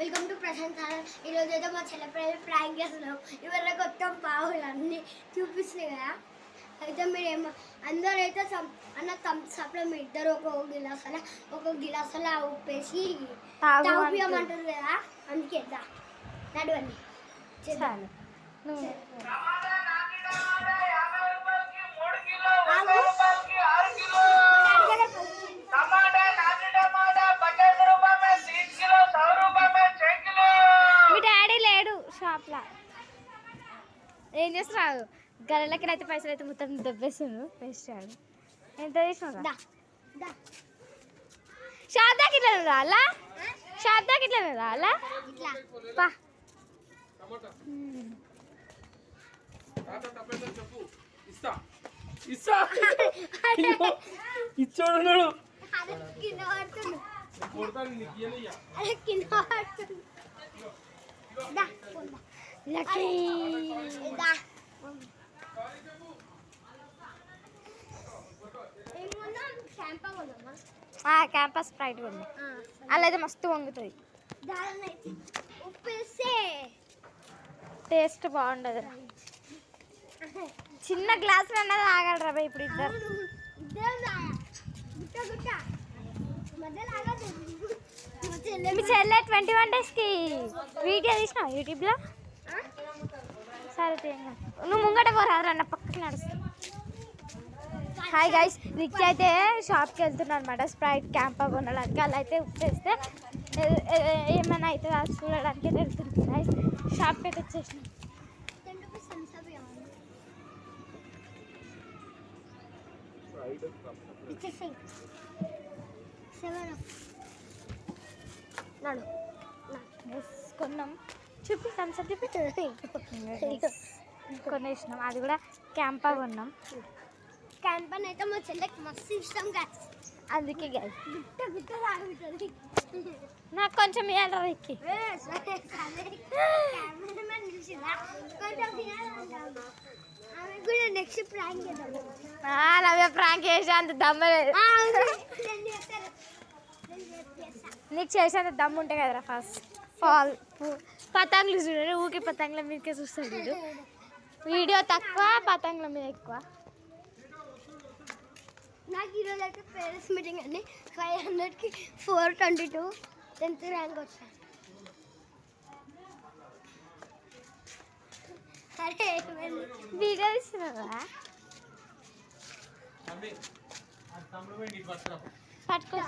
Welcome to Prashanth channel. ఈరోజు అయితే మా చెల్లెపల్లి ప్రాంక్ చేస్తున్నాం. ఇవన్నీ మొత్తం పావులు అన్నీ చూపిస్తున్నాయి కదా. అయితే మీరు అందరూ అయితే అన్న థమ్స్అప్లో మీ ఇద్దరు ఒక గిలాసలా ఉప్పేసి తాగిపియమంటారు కదా. అందుకే నడవండి చేద్దాం. షాప్లా ఏం చేస్తున్నాడు? గల్లకి అయితే పైసలు అయితే మొత్తం దెబ్బేస్తున్నాడు. వేస్తాడు ఎంత తీసుకున్నా షాప్ దాకా ఇట్లా రాలా, షాప్ దాకా ఇట్లా రాలా. పా ఇచ్చోడు క్యాంపస్ స్ప్రైట్ ఉంది. అలా అయితే మస్తు వంగుతుంది. టేస్ట్ బాగుండదు. చిన్న గ్లాసులు అన్నది ఆగలరా బాయ్. ఇప్పుడు ఇద్దరు మీ చెల్లె 21 డేస్కి వీడియో తీసినావు యూట్యూబ్లో. సరే నువ్వు ముంగట పోరాదు అన్న పక్కకి నడుస్తా. హాయ్ గైస్, నిత్య అయితే షాప్కి వెళ్తున్నా అనమాట స్ప్రైట్ క్యాంపా కొనడానికి. అలా అయితే ఉప్పేస్తే ఏమైనా అయితే చూడడానికి వెళ్తుంది. గైస్ షాప్కి అయితే వచ్చేసినాం. కొన్నాం చూపి థమ్స్అప్ కొనేసినాం. అది కూడా క్యాంపా కొన్నాం. క్యాంపా అయితే మా చెల్లెకి మస్తు ఇష్టం గాయస్. అందుకే గాయస్ గుట్ట తాగుతుంది. నాకు కొంచెం ఇవ్వాలి ఎక్కి. నెక్స్ట్ ప్రాంక్ చేద్దాం. నవ్వే ప్రాంక్ చేసే అంత దమ్ము లేదు. నీకు చేసేంత దమ్ము ఉంటాయి కదరా. ఫస్ట్ పతంగులు చూడండి, ఊకే పతంగుల మీదకే చూస్తాడు వీడు. వీడియో తక్కువ, పతంగుల మీద ఎక్కువ. నాకు ఈరోజు అయితే పేరెంట్స్ మీటింగ్ అండి. 500కి 422 10th ర్యాంక్ వచ్చాను. సరే వీడియో ఇస్తున్నారా? పట్టుకో.